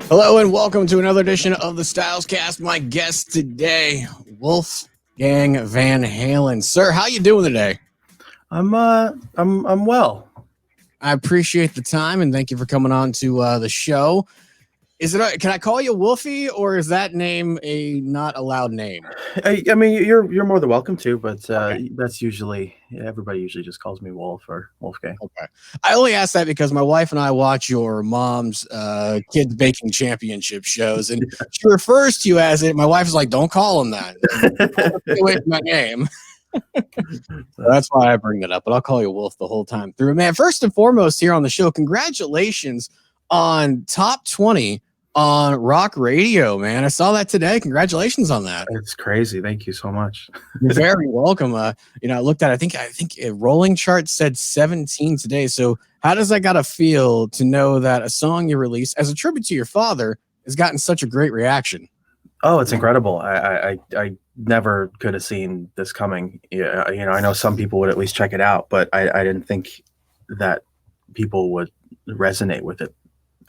Hello and welcome to another edition of the Styles Cast. My guest today, Wolfgang Van Halen. Sir, how you doing today? I'm well. I appreciate the time and thank you for coming on to the show. Can I call you Wolfie, or is that name a not allowed name? I mean, you're more than welcome to, but Okay. that's usually everybody usually just calls me Wolf or Wolfgang. Okay. I only ask that because my wife and I watch your mom's kids baking championship shows, and she refers to you as it. My wife is like, "Don't call him that. Stay away from that name." That's why I bring that up, but I'll call you Wolf the whole time through. Man, first and foremost here on the show, congratulations on top 20 on rock radio, man. I saw that today. Congratulations on that. It's crazy. Thank you so much. You're very welcome. I looked at, I think a rolling chart said 17 today. So how does that gotta feel to know that a song you released as a tribute to your father has gotten such a great reaction? Oh, it's incredible. I never could have seen this coming. Yeah, I know some people would at least check it out, but I didn't think that people would resonate with it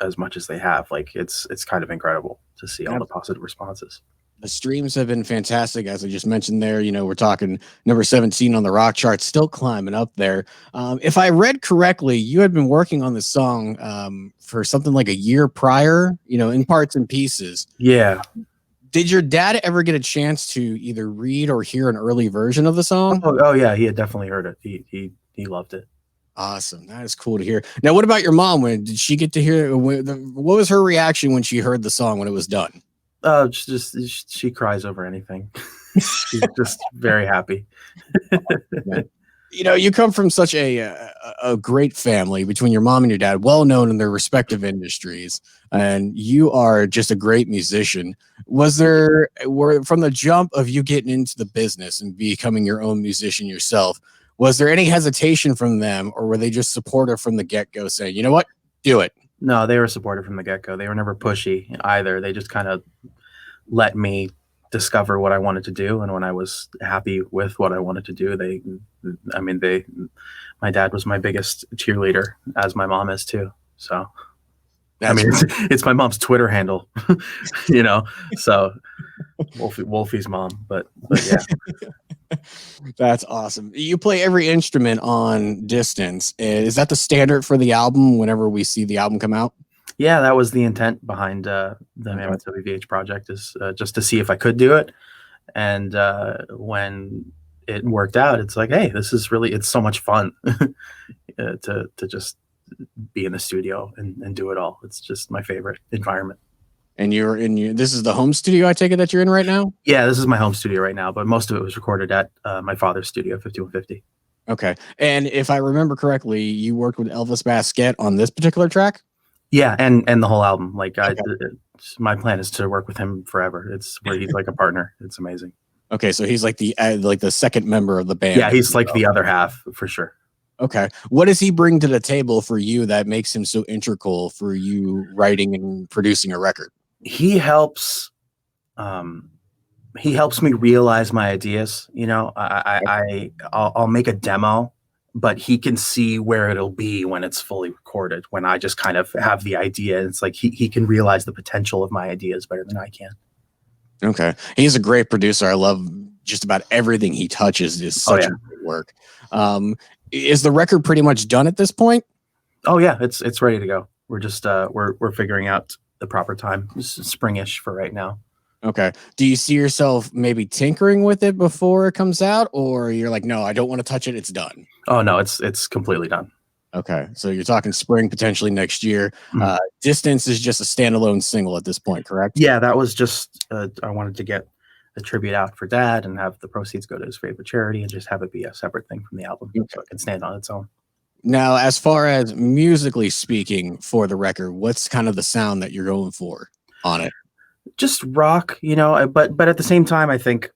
as much as they have. Like it's kind of incredible to see all the positive responses. The streams have been fantastic, as I just mentioned there. We're talking number 17 on the rock chart, still climbing up there. If I read correctly, you had been working on this song for something like a year prior, in parts and pieces. Yeah. Did your dad ever get a chance to either read or hear an early version of the song? Oh yeah, he had definitely heard it. He loved it. Awesome. That is cool to hear. Now, what about your mom? Did she get to hear? What was her reaction when she heard the song when it was done? She cries over anything. She's just very happy. You come from such a great family between your mom and your dad, well known in their respective industries, and you are just a great musician. From the jump of you getting into the business and becoming your own musician yourself, was there any hesitation from them, or were they just supportive from the get-go, saying, you know what, do it? No, they were supportive from the get-go. They were never pushy either. They just kind of let me discover what I wanted to do, and when I was happy with what I wanted to do, my dad was my biggest cheerleader, as my mom is too. So it's my mom's Twitter handle, so Wolfie's mom, but yeah. That's awesome. You play every instrument on Distance. Is that the standard for the album whenever we see the album come out? Yeah, that was the intent behind the Mammoth WVH project, is just to see if I could do it. And when it worked out, it's like, hey, it's so much fun to just be in the studio and do it all. It's just my favorite environment. And this is the home studio, I take it, that you're in right now? Yeah, this is my home studio right now, but most of it was recorded at my father's studio, 5150. Okay. And if I remember correctly, you worked with Elvis Baskette on this particular track? Yeah, and the whole album. Like, my plan is to work with him forever. It's where he's like a partner. It's amazing. Okay, so he's like the second member of the band. Yeah, he's like the other half for sure. Okay. What does he bring to the table for you that makes him so integral for you writing and producing a record? He helps me realize my ideas. I'll make a demo, but he can see where it'll be when it's fully recorded, when I just kind of have the idea. It's like he can realize the potential of my ideas better than I can. Okay. He's a great producer. I love just about everything he touches. Is such great work. Is the record pretty much done at this point? Oh yeah, it's ready to go. We're just we're figuring out the proper time. Springish for right now. Okay. Do you see yourself maybe tinkering with it before it comes out, or you're like, no, I don't want to touch it, it's done? Oh no, it's completely done. Okay. So you're talking spring, potentially next year. Mm-hmm. Distance is just a standalone single at this point, correct? Yeah, that was just I wanted to get a tribute out for Dad and have the proceeds go to his favorite charity and just have it be a separate thing from the album, so it can stand on its own. Now, as far as musically speaking for the record, what's kind of the sound that you're going for on it? Just rock, but at the same time, I think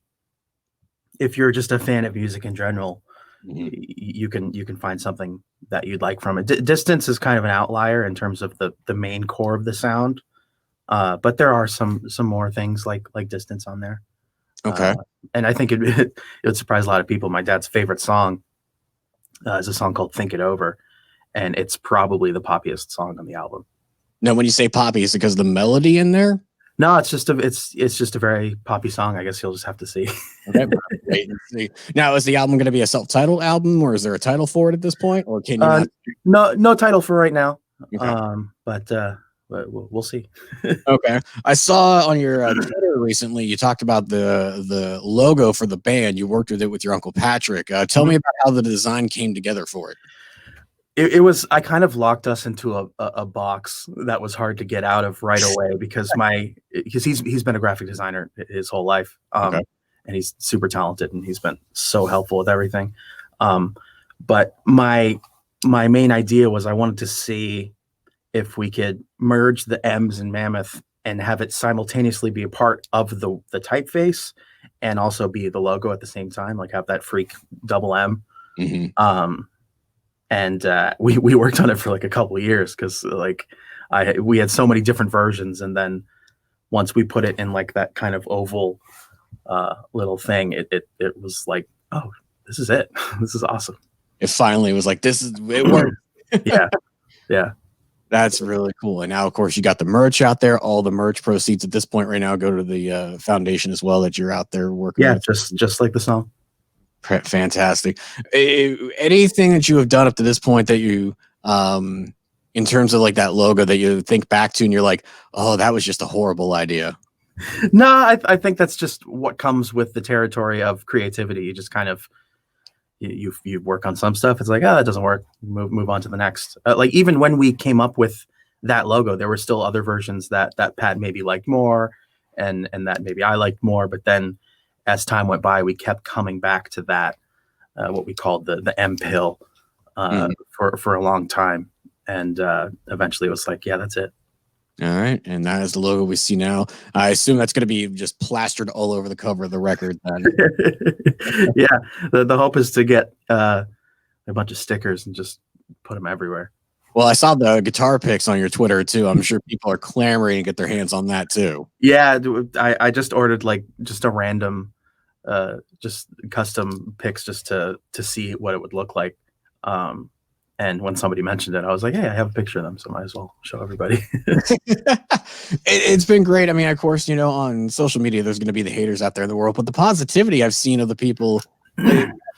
if you're just a fan of music in general, mm-hmm. you can find something that you'd like from it. Distance is kind of an outlier in terms of the main core of the sound, but there are some more things like Distance on there. Okay. And I think it would surprise a lot of people. My dad's favorite song is a song called Think It Over, and it's probably the poppiest song on the album. Now, when you say poppy, is it because of the melody in there? No, it's just a very poppy song. I guess you'll just have to see. Okay, wait and see. Now, is the album going to be a self-titled album, or is there a title for it at this point, or can you not? No title for right now. Okay. But we'll see. Okay. I saw on your Twitter recently you talked about the logo for the band. You worked with it with your Uncle Patrick. Tell me about how the design came together for it. It was, I kind of locked us into a box that was hard to get out of right away because he's been a graphic designer his whole life. Okay. And he's super talented and he's been so helpful with everything. But my main idea was I wanted to see if we could merge the M's in Mammoth and have it simultaneously be a part of the typeface and also be the logo at the same time, like have that freak double M. Mm-hmm. And we worked on it for like a couple of years because like we had so many different versions, and then once we put it in like that kind of oval little thing, it was like, oh, this is it. This is awesome. It finally was like, it worked. Yeah. That's really cool. And now, of course, you got the merch out there. All the merch proceeds at this point right now go to the foundation as well that you're out there working with. Just like the song. Fantastic. Anything that you have done up to this point that you, in terms of like that logo that you think back to and you're like, oh, that was just a horrible idea? No, I think that's just what comes with the territory of creativity. You just kind of, you work on some stuff. It's like, oh, that doesn't work. Move on to the next. Like even when we came up with that logo, there were still other versions that Pat maybe liked more and that maybe I liked more. But then as time went by, we kept coming back to that, what we called the M pill for a long time. And eventually it was like, yeah, that's it. All right. And that is the logo we see now. I assume that's going to be just plastered all over the cover of the record then. Yeah. The hope is to get a bunch of stickers and just put them everywhere. Well, I saw the guitar pics on your Twitter too. I'm sure people are clamoring to get their hands on that too. Yeah. I just ordered like just a random, just custom pics just to see what it would look like. And when somebody mentioned it, I was like, hey, I have a picture of them, so I might as well show everybody. It's been great. I mean, of course, you know, on social media, there's going to be the haters out there in the world, but the positivity I've seen of the people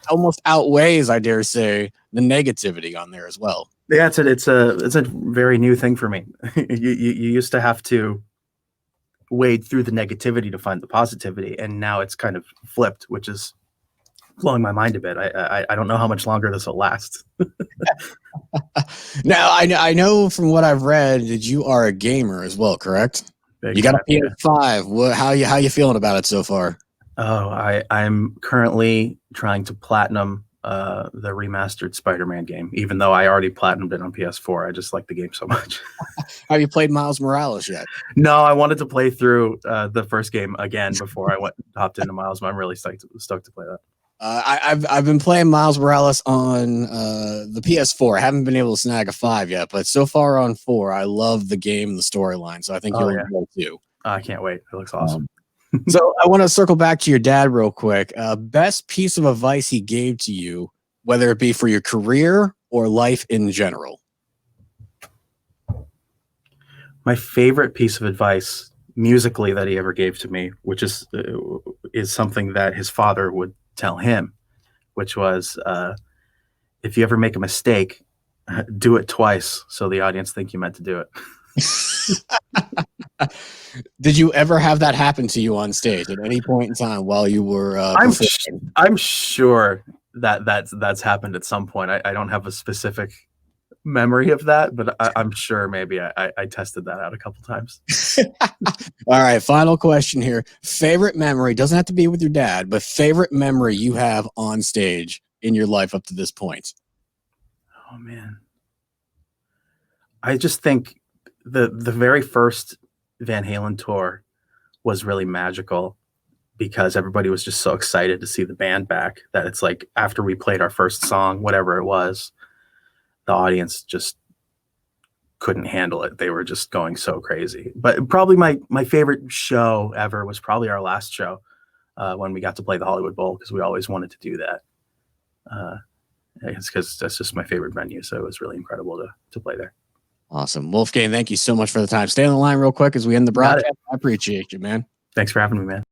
almost outweighs, I dare say, the negativity on there as well. Yeah, it's a very new thing for me. You used to have to wade through the negativity to find the positivity, and now it's kind of flipped, which is blowing my mind a bit. I don't know how much longer this will last. Now, I know from what I've read that you are a gamer as well, correct? You got a PS5. How you feeling about it so far? Oh, I'm currently trying to platinum the remastered Spider-Man game, even though I already platinumed it on PS4. I just like the game so much. Have you played Miles Morales yet? No, I wanted to play through the first game again before I hopped into Miles, but I'm really stoked to play that. I've been playing Miles Morales on the PS4. I haven't been able to snag a 5 yet, but so far on 4, I love the game and the storyline. So I think you'll enjoy it too. I can't wait. It looks awesome. So I want to circle back to your dad real quick. Best piece of advice he gave to you, whether it be for your career or life in general. My favorite piece of advice musically that he ever gave to me, which is something that his father would tell him, which was, if you ever make a mistake, do it twice so the audience think you meant to do it. Did you ever have that happen to you on stage at any point in time while you were I'm sure that's happened at some point. I don't have a specific memory of that, but I'm sure maybe I tested that out a couple times. All right, final question here. Favorite memory, doesn't have to be with your dad, but favorite memory you have on stage in your life up to this point? Oh man, I just think the very first Van Halen tour was really magical because everybody was just so excited to see the band back that it's like after we played our first song, whatever it was, the audience just couldn't handle it. They were just going so crazy. But probably my favorite show ever was probably our last show when we got to play the Hollywood Bowl because we always wanted to do that. It's because that's just my favorite venue. So it was really incredible to play there. Awesome. Wolfgang, thank you so much for the time. Stay on the line real quick as we end the Got it. broadcast. I appreciate you, man. Thanks for having me, man.